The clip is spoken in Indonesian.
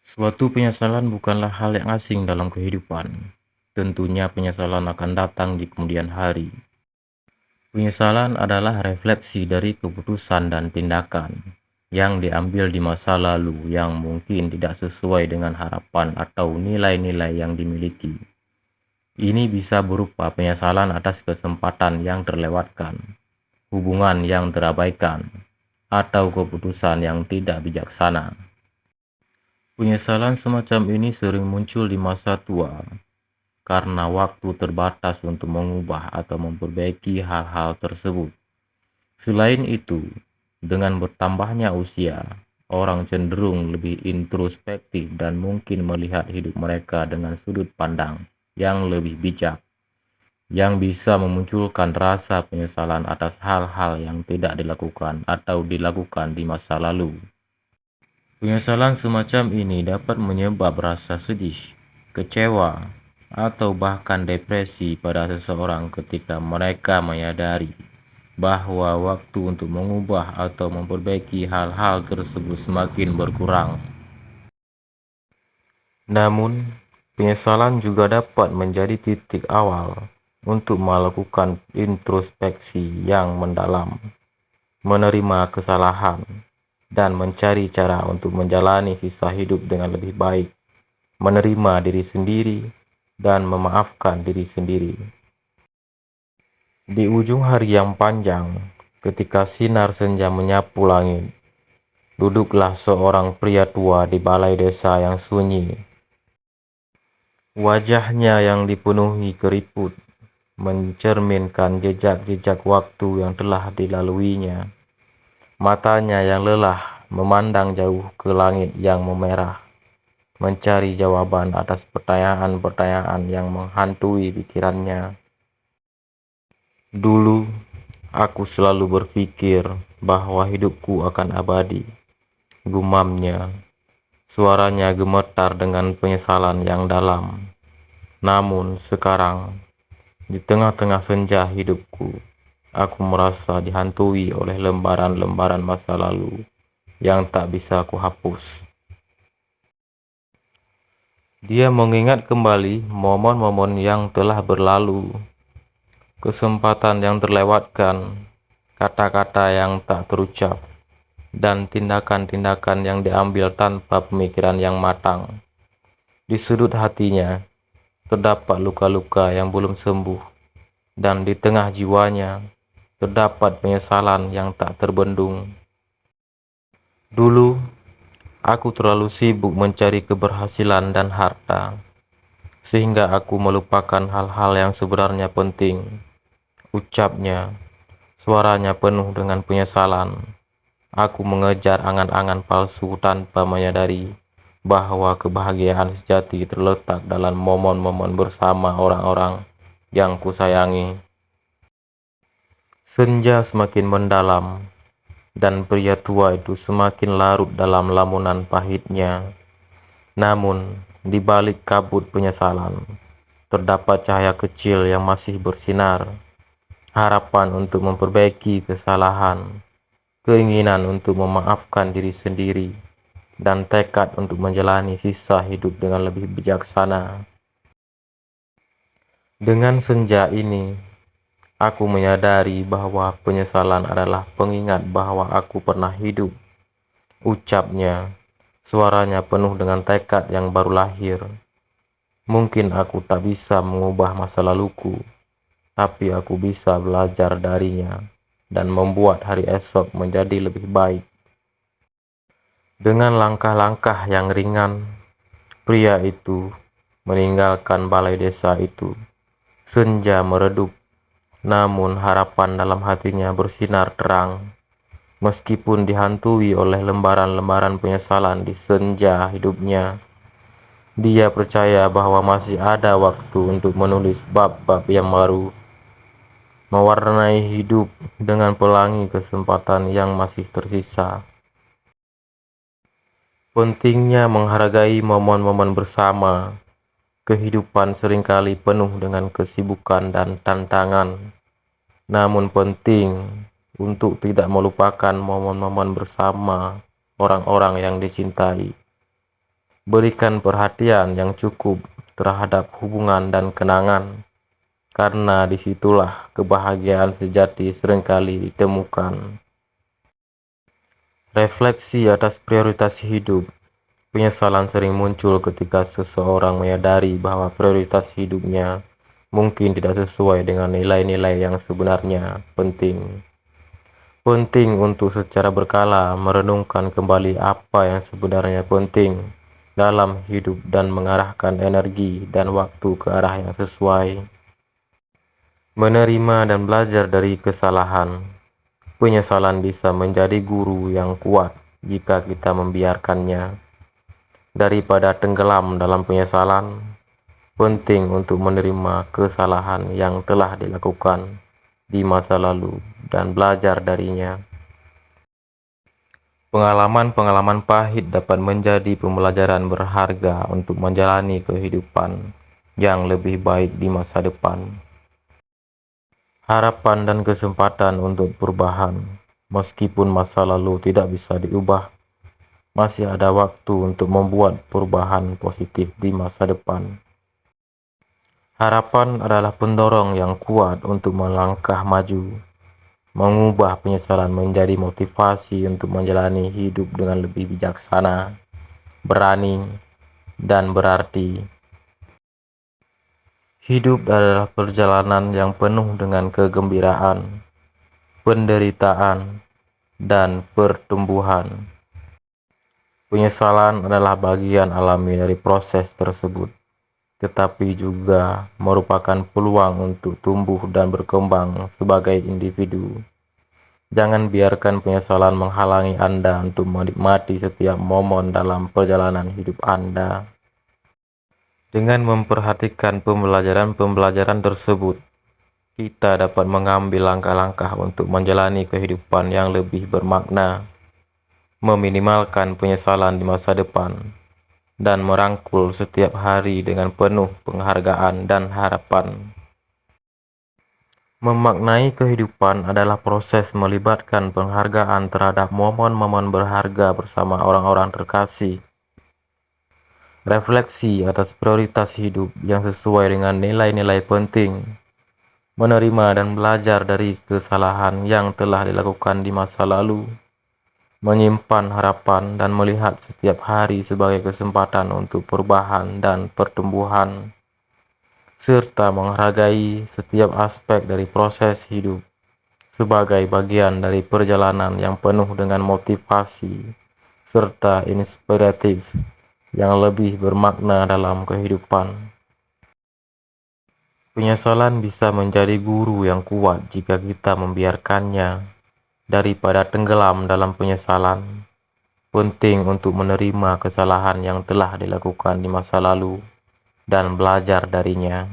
Suatu penyesalan bukanlah hal yang asing dalam kehidupan. Tentunya penyesalan akan datang di kemudian hari. Penyesalan adalah refleksi dari keputusan dan tindakan yang diambil di masa lalu yang mungkin tidak sesuai dengan harapan atau nilai-nilai yang dimiliki. Ini bisa berupa penyesalan atas kesempatan yang terlewatkan, hubungan yang terabaikan, atau keputusan yang tidak bijaksana. Penyesalan semacam ini sering muncul di masa tua karena waktu terbatas untuk mengubah atau memperbaiki hal-hal tersebut. Selain itu, dengan bertambahnya usia, orang cenderung lebih introspektif dan mungkin melihat hidup mereka dengan sudut pandang yang lebih bijak, yang bisa memunculkan rasa penyesalan atas hal-hal yang tidak dilakukan atau dilakukan di masa lalu. Penyesalan semacam ini dapat menyebab rasa sedih, kecewa, atau bahkan depresi pada seseorang ketika mereka menyadari bahwa waktu untuk mengubah atau memperbaiki hal-hal tersebut semakin berkurang. Namun, penyesalan juga dapat menjadi titik awal untuk melakukan introspeksi yang mendalam, menerima kesalahan, dan mencari cara untuk menjalani sisa hidup dengan lebih baik, menerima diri sendiri, dan memaafkan diri sendiri. Di ujung hari yang panjang, ketika sinar senja menyapu langit, duduklah seorang pria tua di balai desa yang sunyi. Wajahnya yang dipenuhi keriput mencerminkan jejak-jejak waktu yang telah dilaluinya. Matanya yang lelah memandang jauh ke langit yang memerah, mencari jawaban atas pertanyaan-pertanyaan yang menghantui pikirannya. Dulu, aku selalu berpikir bahwa hidupku akan abadi, gumamnya. Suaranya gemetar dengan penyesalan yang dalam. Namun sekarang, di tengah-tengah senja hidupku, aku merasa dihantui oleh lembaran-lembaran masa lalu yang tak bisa aku hapus. Dia mengingat kembali momen-momen yang telah berlalu, kesempatan yang terlewatkan, kata-kata yang tak terucap, dan tindakan-tindakan yang diambil tanpa pemikiran yang matang. Di sudut hatinya, terdapat luka-luka yang belum sembuh, dan di tengah jiwanya, terdapat penyesalan yang tak terbendung. Dulu, aku terlalu sibuk mencari keberhasilan dan harta, sehingga aku melupakan hal-hal yang sebenarnya penting. Ucapnya, suaranya penuh dengan penyesalan. Aku mengejar angan-angan palsu tanpa menyadari bahwa kebahagiaan sejati terletak dalam momen-momen bersama orang-orang yang kusayangi. Senja semakin mendalam, dan pria tua itu semakin larut dalam lamunan pahitnya. Namun, di balik kabut penyesalan, terdapat cahaya kecil yang masih bersinar, harapan untuk memperbaiki kesalahan, keinginan untuk memaafkan diri sendiri, dan tekad untuk menjalani sisa hidup dengan lebih bijaksana. Dengan senja ini, aku menyadari bahwa penyesalan adalah pengingat bahwa aku pernah hidup. Ucapnya, suaranya penuh dengan tekad yang baru lahir. Mungkin aku tak bisa mengubah masa laluku, tapi aku bisa belajar darinya dan membuat hari esok menjadi lebih baik. Dengan langkah-langkah yang ringan, pria itu meninggalkan balai desa itu. Senja meredup, namun harapan dalam hatinya bersinar terang. Meskipun dihantui oleh lembaran-lembaran penyesalan di senja hidupnya, dia percaya bahwa masih ada waktu untuk menulis bab-bab yang baru, mewarnai hidup dengan pelangi kesempatan yang masih tersisa. Pentingnya menghargai momen-momen bersama. Kehidupan seringkali penuh dengan kesibukan dan tantangan, namun penting untuk tidak melupakan momen-momen bersama orang-orang yang dicintai. Berikan perhatian yang cukup terhadap hubungan dan kenangan, karena disitulah kebahagiaan sejati seringkali ditemukan. Refleksi atas prioritas hidup. Penyesalan sering muncul ketika seseorang menyadari bahwa prioritas hidupnya mungkin tidak sesuai dengan nilai-nilai yang sebenarnya penting. Penting untuk secara berkala merenungkan kembali apa yang sebenarnya penting dalam hidup dan mengarahkan energi dan waktu ke arah yang sesuai. Menerima dan belajar dari kesalahan. Penyesalan bisa menjadi guru yang kuat jika kita membiarkannya. Daripada tenggelam dalam penyesalan, penting untuk menerima kesalahan yang telah dilakukan di masa lalu dan belajar darinya. Pengalaman-pengalaman pahit dapat menjadi pembelajaran berharga untuk menjalani kehidupan yang lebih baik di masa depan. Harapan dan kesempatan untuk perubahan. Meskipun masa lalu tidak bisa diubah, masih ada waktu untuk membuat perubahan positif di masa depan. Harapan adalah pendorong yang kuat untuk melangkah maju, mengubah penyesalan menjadi motivasi untuk menjalani hidup dengan lebih bijaksana, berani, dan berarti. Hidup adalah perjalanan yang penuh dengan kegembiraan, penderitaan, dan pertumbuhan. Penyesalan adalah bagian alami dari proses tersebut, tetapi juga merupakan peluang untuk tumbuh dan berkembang sebagai individu. Jangan biarkan penyesalan menghalangi Anda untuk menikmati setiap momen dalam perjalanan hidup Anda. Dengan memperhatikan pembelajaran-pembelajaran tersebut, kita dapat mengambil langkah-langkah untuk menjalani kehidupan yang lebih bermakna, meminimalkan penyesalan di masa depan, dan merangkul setiap hari dengan penuh penghargaan dan harapan. Memaknai kehidupan adalah proses melibatkan penghargaan terhadap momen-momen berharga bersama orang-orang terkasih. Refleksi atas prioritas hidup yang sesuai dengan nilai-nilai penting. Menerima dan belajar dari kesalahan yang telah dilakukan di masa lalu. Menyimpan harapan dan melihat setiap hari sebagai kesempatan untuk perubahan dan pertumbuhan, serta menghargai setiap aspek dari proses hidup sebagai bagian dari perjalanan yang penuh dengan motivasi serta inspiratif yang lebih bermakna dalam kehidupan. Penyesalan bisa menjadi guru yang kuat jika kita membiarkannya. Daripada tenggelam dalam penyesalan, penting untuk menerima kesalahan yang telah dilakukan di masa lalu dan belajar darinya.